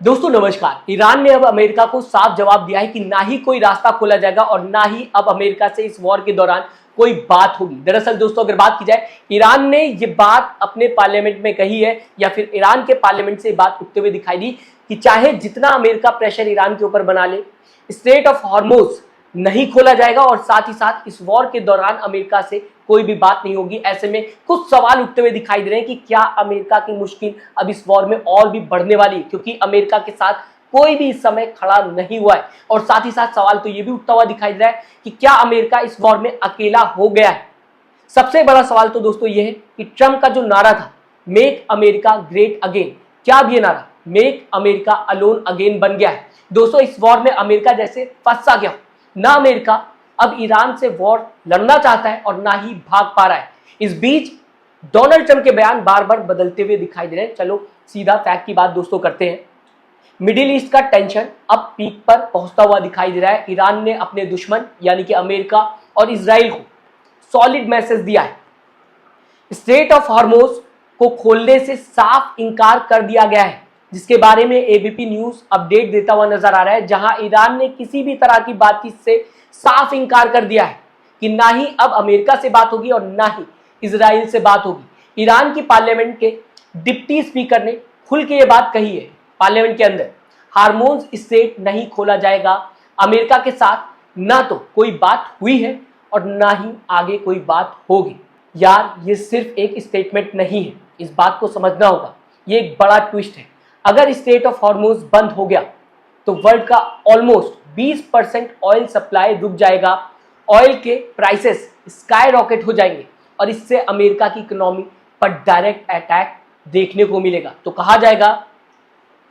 दोस्तों नमस्कार। ईरान ने अब अमेरिका को साफ जवाब दिया है कि ना ही कोई रास्ता खोला जाएगा और ना ही अब अमेरिका से इस वॉर के दौरान कोई बात होगी। दरअसल दोस्तों अगर बात की जाए, ईरान ने ये बात अपने पार्लियामेंट में कही है या फिर ईरान के पार्लियामेंट से बात उठते हुए दिखाई दी कि चाहे जितना अमेरिका प्रेशर ईरान के ऊपर बना ले, स्ट्रेट ऑफ हॉर्मुज नहीं खोला जाएगा और साथ ही साथ इस वॉर के दौरान अमेरिका से कोई भी बात नहीं होगी। ऐसे में कुछ सवाल उठते हुए दिखाई दे रहे हैं कि क्या अमेरिका की मुश्किल अब इस वॉर में और भी बढ़ने वाली है, क्योंकि अमेरिका के साथ कोई भी इस समय खड़ा नहीं हुआ है। और साथ ही साथ सवाल तो ये भी उठता हुआ दिखाई दे रहा है कि क्या अमेरिका इस वॉर में अकेला हो गया है। सबसे बड़ा सवाल तो दोस्तों ये है कि ट्रंप का जो नारा था, मेक अमेरिका ग्रेट अगेन, क्या अब ये नारा मेक अमेरिका अलोन अगेन बन गया है। दोस्तों इस वॉर में अमेरिका जैसे फंस सा गया, ना अमेरिका अब ईरान से वॉर लड़ना चाहता है और ना ही भाग पा रहा है। इस बीच डोनाल्ड ट्रंप के बयान बार बार बदलते हुए दिखाई दे रहे हैं। चलो सीधा फैक्ट की बात दोस्तों करते हैं। मिडिल ईस्ट का टेंशन अब पीक पर पहुंचता हुआ दिखाई दे रहा है। ईरान ने अपने दुश्मन यानी कि अमेरिका और इजराइल को सॉलिड मैसेज दिया है। स्ट्रेट ऑफ हॉर्मुज को खोलने से साफ इंकार कर दिया गया है, जिसके बारे में एबीपी न्यूज अपडेट देता हुआ नजर आ रहा है, जहां ईरान ने किसी भी तरह की बातचीत से साफ इंकार कर दिया है कि ना ही अब अमेरिका से बात होगी और ना ही इजराइल से बात होगी। ईरान की पार्लियामेंट के डिप्टी स्पीकर ने खुल के ये बात कही है पार्लियामेंट के अंदर, हार्मोन्स स्ट्रेट नहीं खोला जाएगा। अमेरिका के साथ ना तो कोई बात हुई है और ना ही आगे कोई बात होगी। यार ये सिर्फ एक स्टेटमेंट नहीं है, इस बात को समझना होगा, ये एक बड़ा ट्विस्ट है। अगर स्ट्रेट ऑफ हॉर्मुज बंद हो गया तो वर्ल्ड का ऑलमोस्ट 20% ऑयल सप्लाई रुक जाएगा, ऑयल के प्राइसेस स्काई रॉकेट हो जाएंगे और इससे अमेरिका की इकोनॉमी पर डायरेक्ट अटैक देखने को मिलेगा। तो कहा जाएगा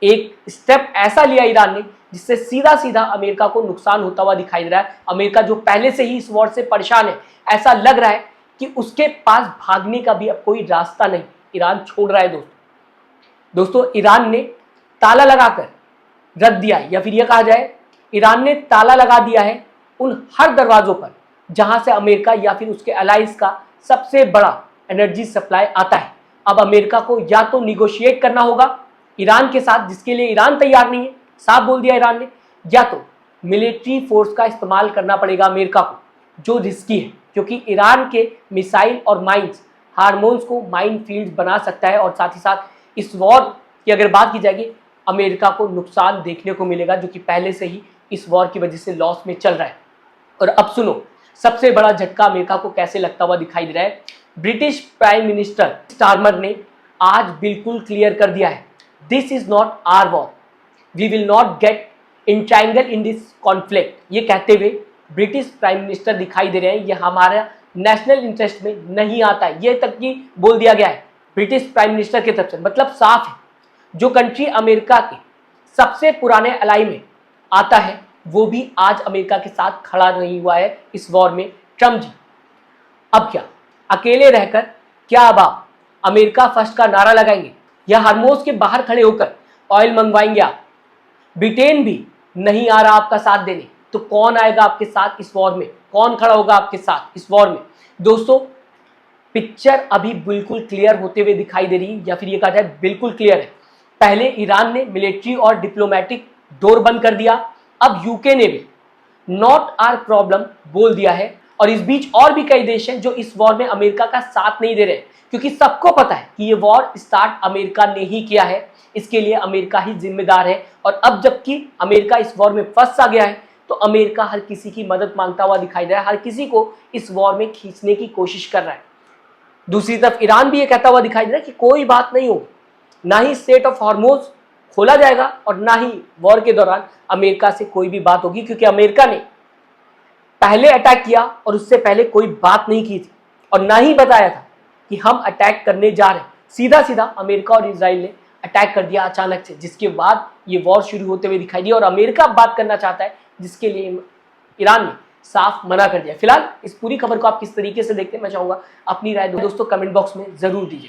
एक स्टेप ऐसा लिया ईरान ने जिससे सीधा सीधा अमेरिका को नुकसान होता हुआ दिखाई दे रहा है। अमेरिका जो पहले से ही इस वॉर से परेशान है, ऐसा लग रहा है कि उसके पास भागने का भी अब कोई रास्ता नहीं, ईरान छोड़ रहा है। दोस्तों ईरान ने ताला लगाकर रख दिया है, या फिर यह कहा जाए ईरान ने ताला लगा दिया है उन हर दरवाजों पर जहां से अमेरिका या फिर उसके अलाइंस का सबसे बड़ा एनर्जी सप्लाई आता है। अब अमेरिका को या तो निगोशिएट करना होगा ईरान के साथ, जिसके लिए ईरान तैयार नहीं है, साफ बोल दिया ईरान ने, या तो मिलिट्री फोर्स का इस्तेमाल करना पड़ेगा अमेरिका को, जो रिस्की है क्योंकि ईरान के मिसाइल और माइंस हार्मोन्स को माइन फील्ड बना सकता है। और साथ ही साथ इस वॉर की अगर बात की जाएगी, अमेरिका को नुकसान देखने को मिलेगा जो कि पहले से ही इस वॉर की वजह से लॉस में चल रहा है। और अब सुनो सबसे बड़ा झटका अमेरिका को कैसे लगता हुआ दिखाई दे रहा है। ब्रिटिश प्राइम मिनिस्टर स्टारमर ने आज बिल्कुल क्लियर कर दिया है, this is not our war, we will not get entangle in this conflict. ये कहते हुए ब्रिटिश प्राइम मिनिस्टर दिखाई दे रहे हैं, ये हमारा नेशनल इंटरेस्ट में नहीं आता है, ये तक की बोल दिया गया है ब्रिटिश प्राइम मिनिस्टर की तरफ से। मतलब साफ है, जो कंट्री अमेरिका के सबसे पुराने अलाई में आता है वो भी आज अमेरिका के साथ खड़ा नहीं हुआ है इस वॉर में, ट्रम्प जी। अब क्या अकेले रहकर क्या अब आप अमेरिका फर्स्ट का नारा लगाएंगे या हार्मोज के बाहर खड़े होकर ऑयल मंगवाएंगे आप? ब्रिटेन भी नहीं आ रहा आपका साथ देने, तो कौन आएगा आपके साथ इस वॉर में, कौन खड़ा होगा आपके साथ इस वॉर में? दोस्तों पिक्चर अभी बिल्कुल क्लियर होते हुए दिखाई दे रही है, या फिर ये कहा जाए बिल्कुल क्लियर है। पहले ईरान ने मिलिट्री और डिप्लोमेटिक डोर बंद कर दिया, अब यूके ने भी नॉट आवर प्रॉब्लम बोल दिया है। और इस बीच और भी कई देश हैं जो इस वॉर में अमेरिका का साथ नहीं दे रहे, क्योंकि सबको पता है कि ये वॉर स्टार्ट अमेरिका ने ही किया है, इसके लिए अमेरिका ही जिम्मेदार है। और अब जबकि अमेरिका इस वॉर में फंस आ गया है तो अमेरिका हर किसी की मदद मांगता हुआ दिखाई दे रहा है, हर किसी को इस वॉर में खींचने की कोशिश कर रहा है। दूसरी तरफ ईरान भी ये कहता हुआ दिखाई दे रहा है कि कोई बात नहीं होगी, ना ही स्ट्रेट ऑफ हॉर्मुज खोला जाएगा और ना ही वॉर के दौरान अमेरिका से कोई भी बात होगी, क्योंकि अमेरिका ने पहले अटैक किया और उससे पहले कोई बात नहीं की थी और ना ही बताया था कि हम अटैक करने जा रहे हैं। सीधा सीधा अमेरिका और इजराइल ने अटैक कर दिया अचानक से, जिसके बाद ये वॉर शुरू होते हुए दिखाई दिया और अमेरिका बात करना चाहता है, जिसके लिए ईरान ने साफ मना कर दिया। फिलहाल इस पूरी खबर को आप किस तरीके से देखते हैं, मैं चाहूंगा अपनी राय दोस्तों कमेंट बॉक्स में जरूर दीजिए।